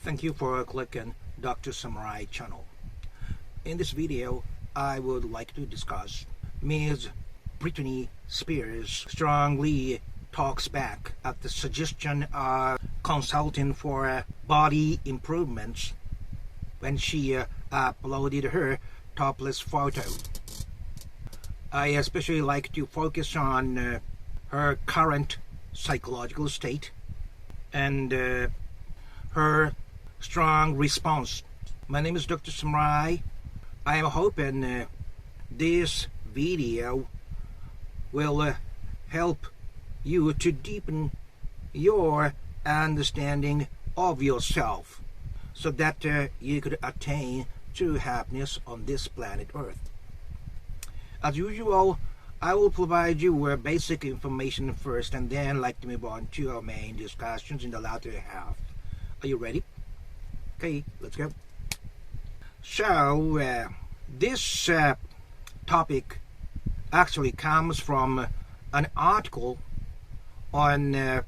Thank you for clicking Dr. Samurai channel. In this video, I would like to discuss Ms. Britney Spears strongly talks back at the suggestion of consulting for body improvements when she uploaded her topless photo. I especially like to focus on her current psychological state and her strong response. My name is Dr. Samurai. I am hoping this video will help you to deepen your understanding of yourself so that you could attain true happiness on this planet Earth. As usual, I will provide you basic information first and then like to move on to our main discussions in the latter half. Are you ready? Okay, let's go. So, this topic actually comes from an article on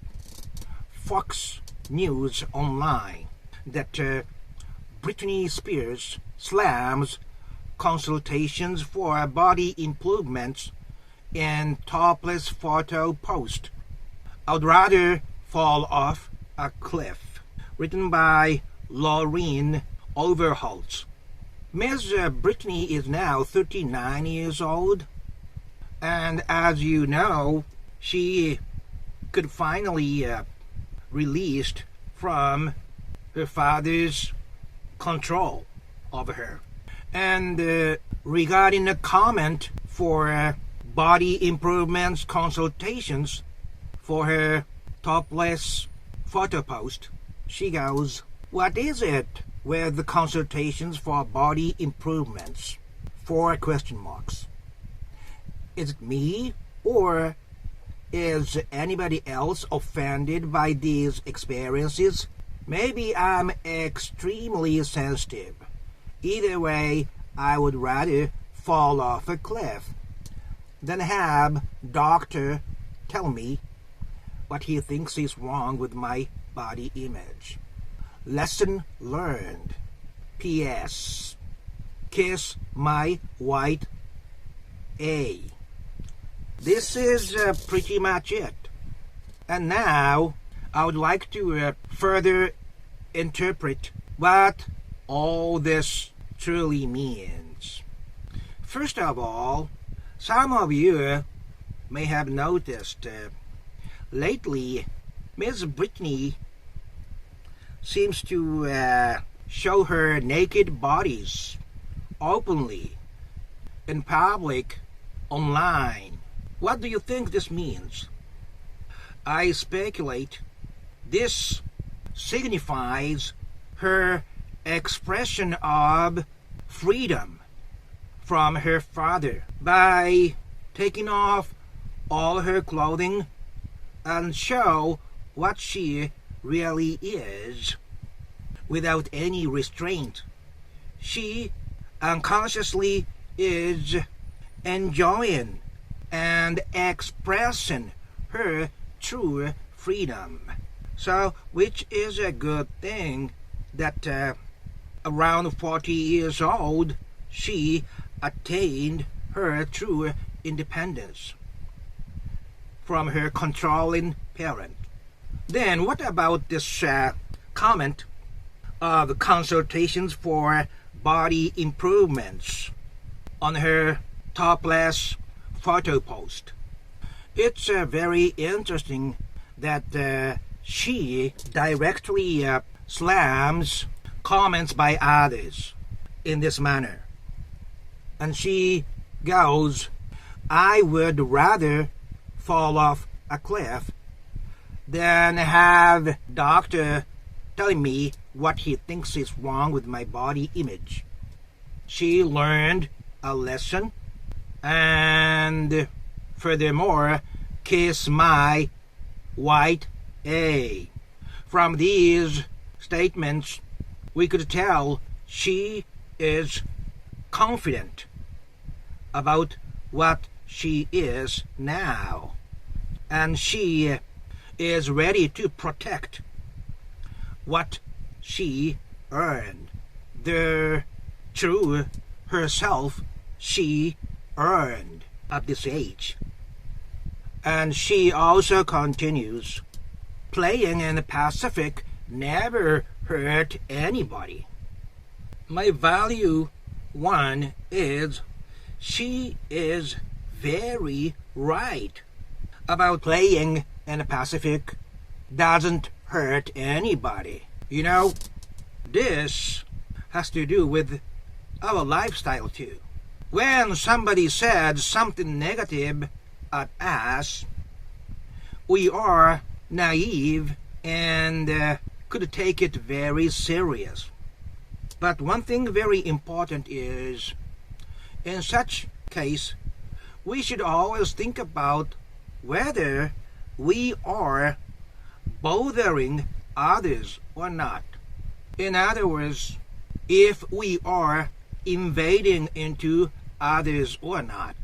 Fox News Online that Britney Spears slams consultations for body improvements in topless photo post. I'd rather fall off a cliff. Written by Laureen Overholtz. Ms. Britney is now 39 years old, and as you know, she could finally released from her father's control over her. And regarding a comment for body improvements consultations for her topless photo post, she goes, "What is it with the consultations for body improvements? 4 question marks. Is it me, or is anybody else offended by these experiences? Maybe I'm extremely sensitive. Either way, I would rather fall off a cliff than have doctor tell me what he thinks is wrong with my body image. Lesson learned. P.S. Kiss my white A." This is pretty much it. And now I would like to further interpret what all this truly means. First of all, some of you may have noticed lately Ms. Britney seems to show her naked bodies openly in public online. What do you think this means? I speculate this signifies her expression of freedom from her father by taking off all her clothing and show what she really is without any restraint. She unconsciously is enjoying and expressing her true freedom. So, which is a good thing that around 40 years old, she attained her true independence from her controlling parent. Then what about this comment of consultations for body improvements on her topless photo post? It's very interesting that she directly slams comments by others in this manner. And she goes, "I would rather fall off a cliff than have doctor telling me what he thinks is wrong with my body image." She learned a lesson, and furthermore, kiss my white A. From these statements, we could tell she is confident about what she is now, and she is ready to protect what she earned. The true herself she earned at this age. And she also continues, playing in the Pacific never hurt anybody. My value one is she is very right about playing in the Pacific doesn't hurt anybody. You know, this has to do with our lifestyle too. When somebody said something negative at us, we are naive and could take it very serious. But one thing very important is, in such case, we should always think about whether we are bothering others or not. In other words, if we are invading into others or not.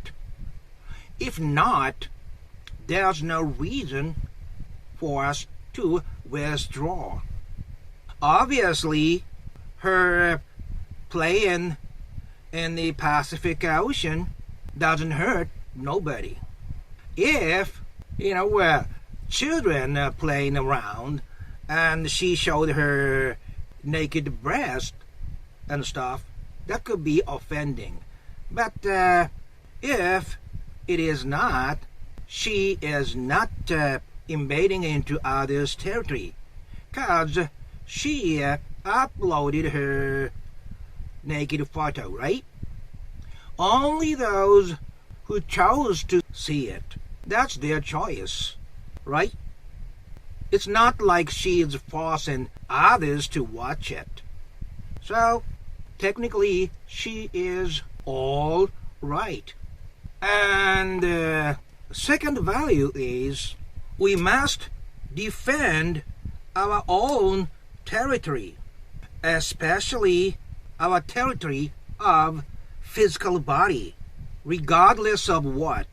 If not, there's no reason for us to withdraw. Obviously, her playing in the Pacific Ocean doesn't hurt nobody. If, children playing around and she showed her naked breast and stuff, that could be offending. But if it is not, she is not invading into others' territory, because she uploaded her naked photo, right? Only those who chose to see it, that's their choice, right? It's not like she is forcing others to watch it. So, technically, she is all right. And second value is we must defend our own territory, especially our territory of physical body, regardless of what.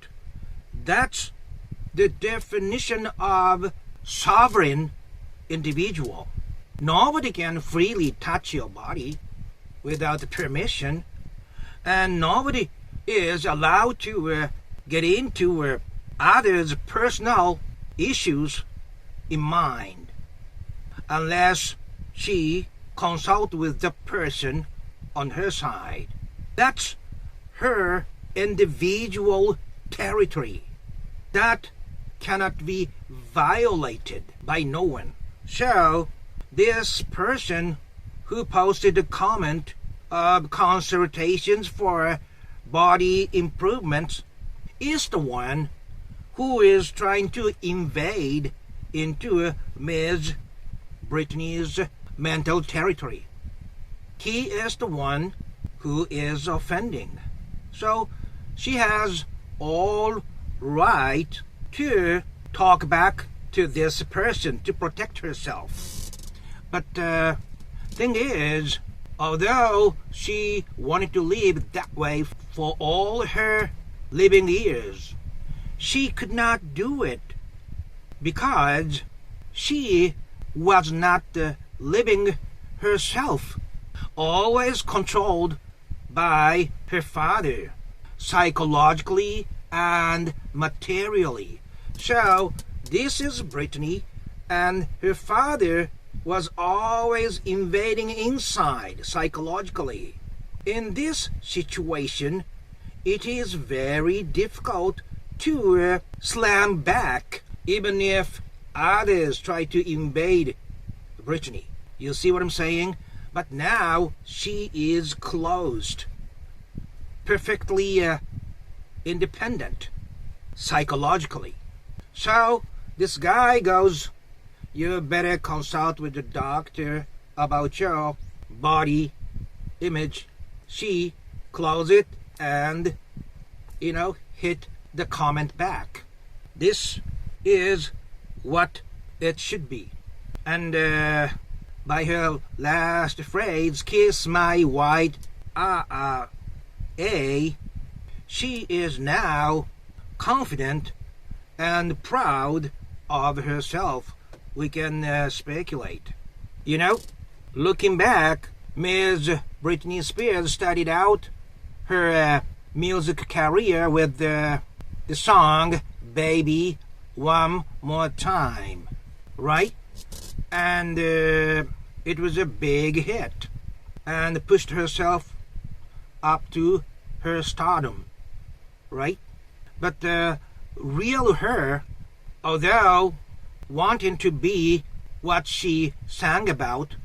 That's the definition of sovereign individual. Nobody can freely touch your body without permission, and nobody is allowed to get into others' personal issues in mind unless she consult with the person on her side. That's her individual territory. That cannot be violated by no one. So, this person who posted a comment of consultations for body improvements is the one who is trying to invade into Ms. Britney's mental territory. He is the one who is offending. So she has all right to talk back to this person to protect herself. But thing is, although she wanted to live that way for all her living years, she could not do it because she was not living herself, always controlled by her father, psychologically and materially. So this is Britney, and her father was always invading inside psychologically. In this situation, it is very difficult to slam back, even if others try to invade Britney. You see what I'm saying? But now she is closed, perfectly independent psychologically. So this guy goes, you better consult with the doctor about your body image. She close it and hit the comment back. This is what it should be. And by her last phrase, kiss my white she is now confident and proud of herself. We can speculate. Looking back, Ms. Britney Spears started out her music career with the song Baby One More Time, right? And it was a big hit and pushed herself up to her stardom, right? But the real her, although wanting to be what she sang about,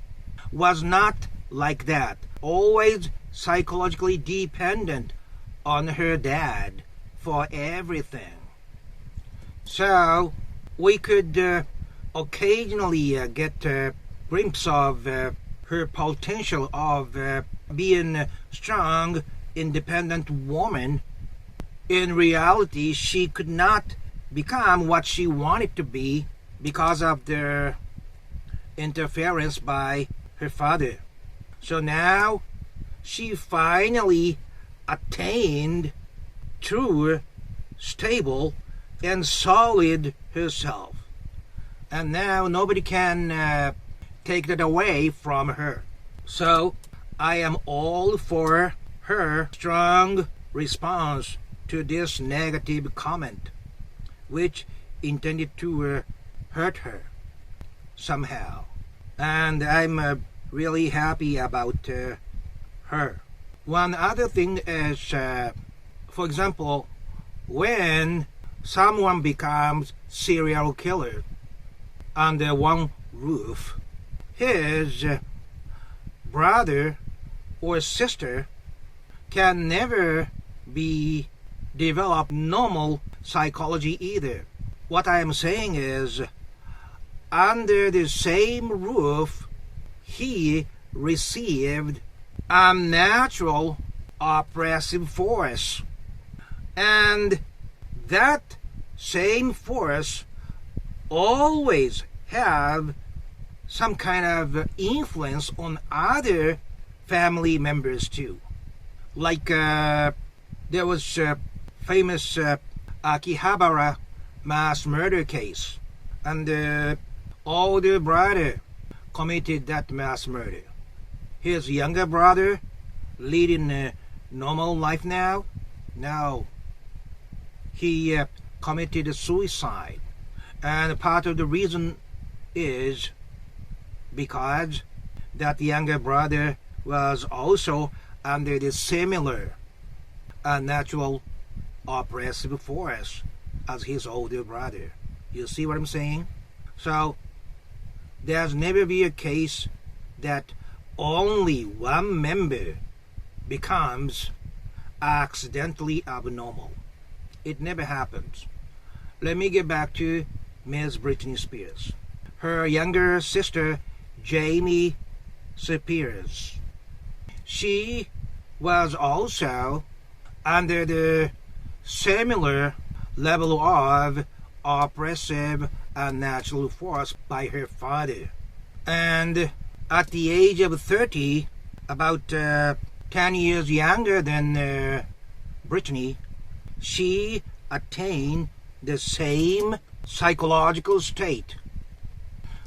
was not like that. Always psychologically dependent on her dad for everything. So we could occasionally get a glimpse of her potential of being a strong, independent woman. In reality, she could not become what she wanted to be because of the interference by her father. So now she finally attained true, stable, and solid herself. And now nobody can take that away from her. So I am all for her strong response to this negative comment, which intended to hurt her somehow. And I'm really happy about her. One other thing is, for example, when someone becomes serial killer under one roof, his brother or sister can never be develop normal psychology either. What I am saying is, under the same roof, he received unnatural oppressive force, and that same force always have some kind of influence on other family members too. Like there was a famous Akihabara mass murder case, and the older brother committed that mass murder. His younger brother leading a normal life now? No. He committed suicide. And part of the reason is because that younger brother was also under the similar unnatural oppressive force as his older brother. You see what I'm saying? So there's never be a case that only one member becomes accidentally abnormal. It never happens. Let me get back to Ms. Britney Spears. Her younger sister, Jamie Spears. She was also under the similar level of oppressive unnatural force by her father. And at the age of 30, about 10 years younger than Britney, she attained the same psychological state.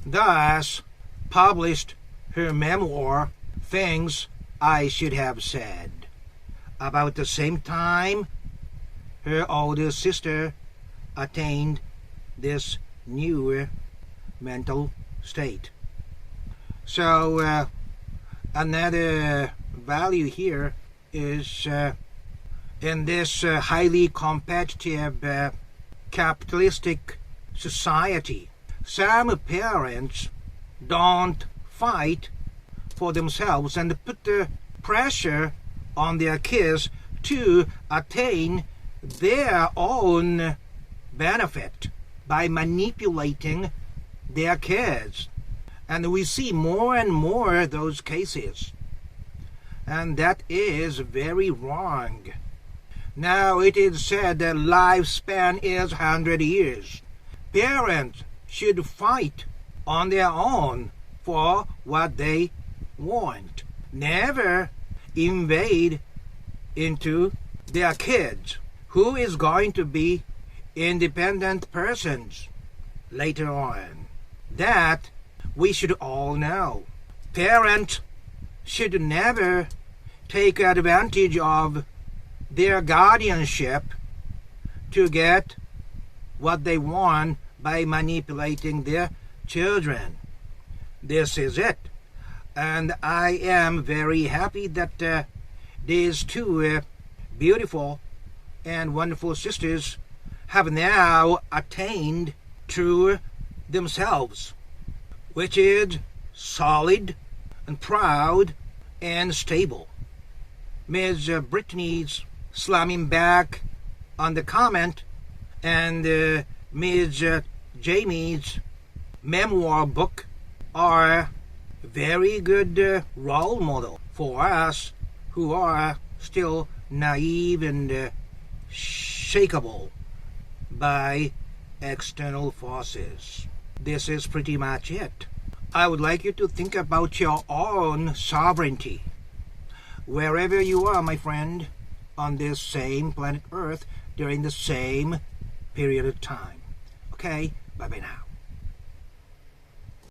Thus, published her memoir, Things I Should Have Said. About the same time, her older sister attained this new mental state. So another value here is in this highly competitive capitalistic society, some parents don't fight for themselves and put the pressure on their kids to attain their own benefit by manipulating their kids. And we see more and more those cases. And that is very wrong. Now it is said that lifespan is 100 years. Parents should fight on their own for what they want. Never invade into their kids, who is going to be independent persons later on. That we should all know. Parents should never take advantage of their guardianship to get what they want by manipulating their children. This is it. And I am very happy that these two beautiful and wonderful sisters have now attained to themselves, which is solid and proud and stable. Ms. Britney's slamming back on the comment, and Ms. Jamie's memoir book are very good role model for us who are still naive and shakeable by external forces. This is pretty much it. I would like you to think about your own sovereignty. Wherever you are, my friend, on this same planet Earth during the same period of time. Okay? Bye-bye now.